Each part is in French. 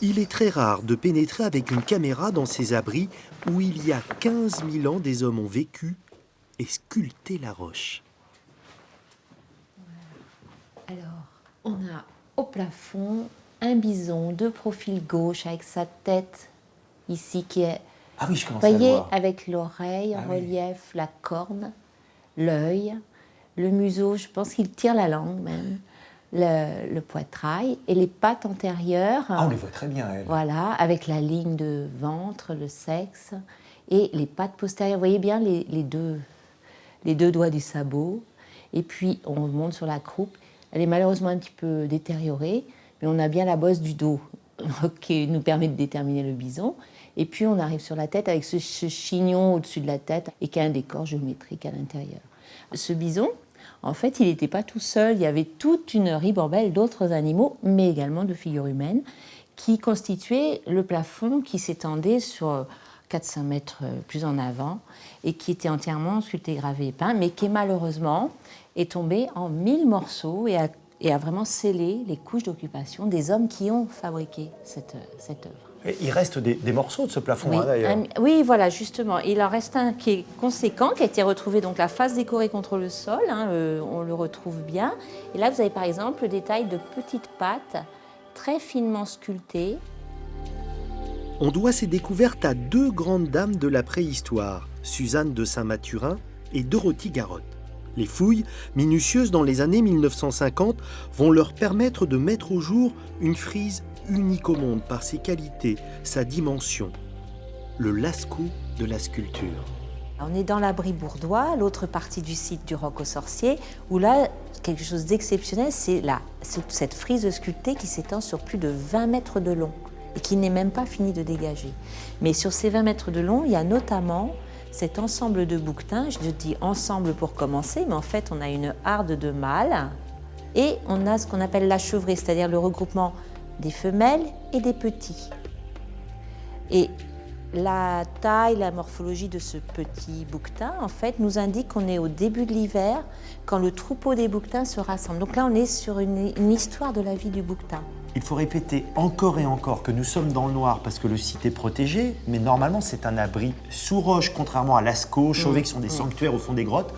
Il est très rare de pénétrer avec une caméra dans ces abris où il y a 15 000 ans des hommes ont vécu et sculpté la roche. Alors, on a au plafond un bison de profil gauche avec sa tête ici qui est, Ah oui, je commence vous à le voyez, voir. avec l'oreille en Ah oui. relief, la corne, l'œil, le museau, je pense qu'il tire la langue même, le poitrail et les pattes antérieures. Ah, on les voit très bien, elles. Voilà, avec la ligne de ventre, le sexe et les pattes postérieures. Vous voyez bien les deux doigts du sabot. Et puis, on monte sur la croupe. Elle est malheureusement un petit peu détériorée, mais on a bien la bosse du dos qui nous permet de déterminer le bison. Et puis, on arrive sur la tête avec ce chignon au-dessus de la tête et qui a un décor géométrique à l'intérieur. Ce bison, en fait, il n'était pas tout seul. Il y avait toute une ribambelle d'autres animaux, mais également de figures humaines, qui constituaient le plafond qui s'étendait sur 4-5 mètres plus en avant et qui était entièrement sculpté, gravé et peint, mais qui malheureusement est tombé en 1000 morceaux et a vraiment scellé les couches d'occupation des hommes qui ont fabriqué cette œuvre. Et il reste des morceaux de ce plafond, Oui, hein, d'ailleurs. oui, voilà, justement. Il en reste un qui est conséquent, qui a été retrouvé, donc la face décorée contre le sol, hein, on le retrouve bien. Et là, vous avez par exemple le détail de petites pattes très finement sculptées. On doit ces découvertes à deux grandes dames de la préhistoire, Suzanne de Saint-Mathurin et Dorothy Garotte. Les fouilles, minutieuses dans les années 1950, vont leur permettre de mettre au jour une frise unique au monde par ses qualités, sa dimension. Le Lascaux de la sculpture. On est dans l'abri bourdois, l'autre partie du site du Roc aux Sorciers, où là, quelque chose d'exceptionnel, c'est cette frise sculptée qui s'étend sur plus de 20 mètres de long et qui n'est même pas finie de dégager. Mais sur ces 20 mètres de long, il y a notamment cet ensemble de bouquetins. Je dis ensemble pour commencer, mais en fait, on a une harde de mâles et on a ce qu'on appelle la chevrée, c'est-à-dire le regroupement des femelles et des petits. Et la taille, la morphologie de ce petit bouquetin, en fait, nous indique qu'on est au début de l'hiver, quand le troupeau des bouquetins se rassemble. Donc là, on est sur une histoire de la vie du bouquetin. Il faut répéter encore et encore que nous sommes dans le noir parce que le site est protégé, mais normalement c'est un abri sous roche, contrairement à Lascaux, Chauvet qui sont des sanctuaires au fond des grottes.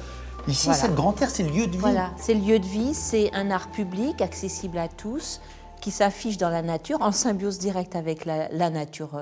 Ici, Voilà. c'est le Grand Air, c'est le lieu de vie. Voilà, c'est le lieu de vie, c'est un art public accessible à tous, qui s'affiche dans la nature, en symbiose directe avec la nature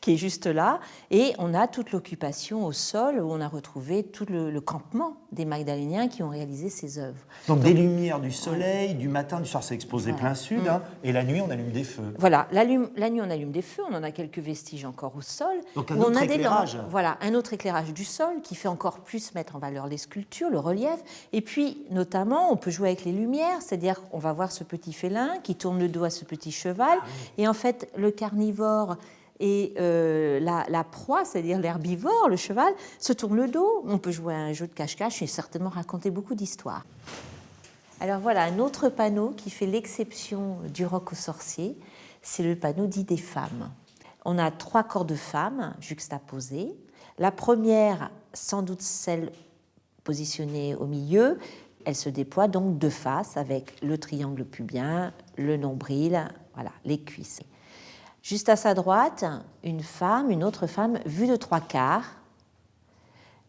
qui est juste là. Et on a toute l'occupation au sol, où on a retrouvé tout le campement des Magdaléniens qui ont réalisé ces œuvres. Donc des lumières du soleil, du matin, du soir, c'est exposé Voilà. plein sud, hein, et la nuit, on allume des feux. Voilà, la nuit on allume des feux, on en a quelques vestiges encore au sol. Donc un où on autre a des éclairage. lampes. Voilà, un autre éclairage du sol qui fait encore plus mettre en valeur les sculptures, le relief. Et puis, notamment, on peut jouer avec les lumières, c'est-à-dire qu'on va voir ce petit félin qui tourne le dos à ce petit cheval. Et en fait, le carnivore et la proie, c'est-à-dire l'herbivore, le cheval, se tourne le dos. On peut jouer à un jeu de cache-cache et certainement raconter beaucoup d'histoires. Alors voilà, un autre panneau qui fait l'exception du Roc aux Sorciers, c'est le panneau dit des femmes. On a 3 corps de femmes juxtaposés. La première, sans doute celle positionnée au milieu, elle se déploie donc de face avec le triangle pubien, le nombril, voilà, les cuisses. Juste à sa droite, une autre femme vue de 3/4,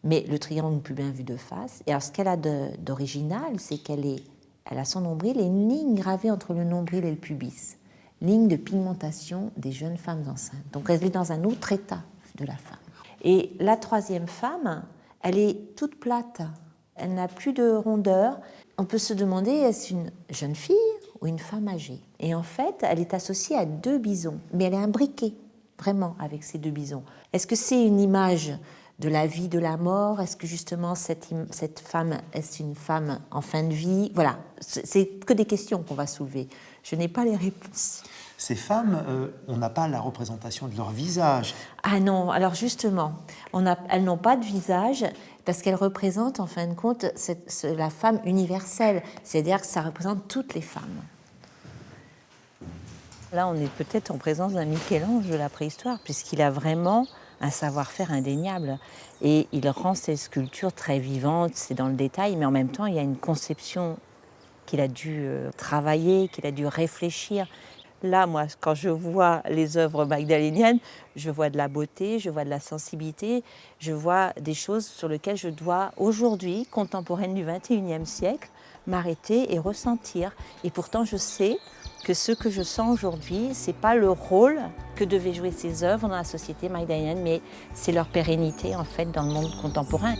mais le triangle pubien vu de face. Et alors ce qu'elle a d'original, c'est qu'elle a son nombril et une ligne gravée entre le nombril et le pubis, ligne de pigmentation des jeunes femmes enceintes. Donc elle est dans un autre état de la femme. Et la troisième femme, elle est toute plate, elle n'a plus de rondeur. On peut se demander, est-ce une jeune fille ou une femme âgée? Et en fait, elle est associée à 2 bisons, mais elle est imbriquée vraiment avec ces 2 bisons. Est-ce que c'est une image de la vie, de la mort? Est-ce que justement cette femme, est-ce une femme en fin de vie? Voilà, c'est que des questions qu'on va soulever. Je n'ai pas les réponses. Ces femmes, on n'a pas la représentation de leur visage. Ah non, alors justement, elles n'ont pas de visage parce qu'elles représentent en fin de compte la femme universelle, c'est-à-dire que ça représente toutes les femmes. Là, on est peut-être en présence d'un Michel-Ange de la préhistoire, puisqu'il a vraiment un savoir-faire indéniable. Et il rend ses sculptures très vivantes, c'est dans le détail, mais en même temps, il y a une conception qu'il a dû travailler, qu'il a dû réfléchir. Là, moi, quand je vois les œuvres magdaléniennes, je vois de la beauté, je vois de la sensibilité, je vois des choses sur lesquelles je dois, aujourd'hui, contemporaine du XXIe siècle, m'arrêter et ressentir. Et pourtant, je sais que ce que je sens aujourd'hui, ce n'est pas le rôle que devaient jouer ces œuvres dans la société magdalénienne, mais c'est leur pérennité, en fait, dans le monde contemporain.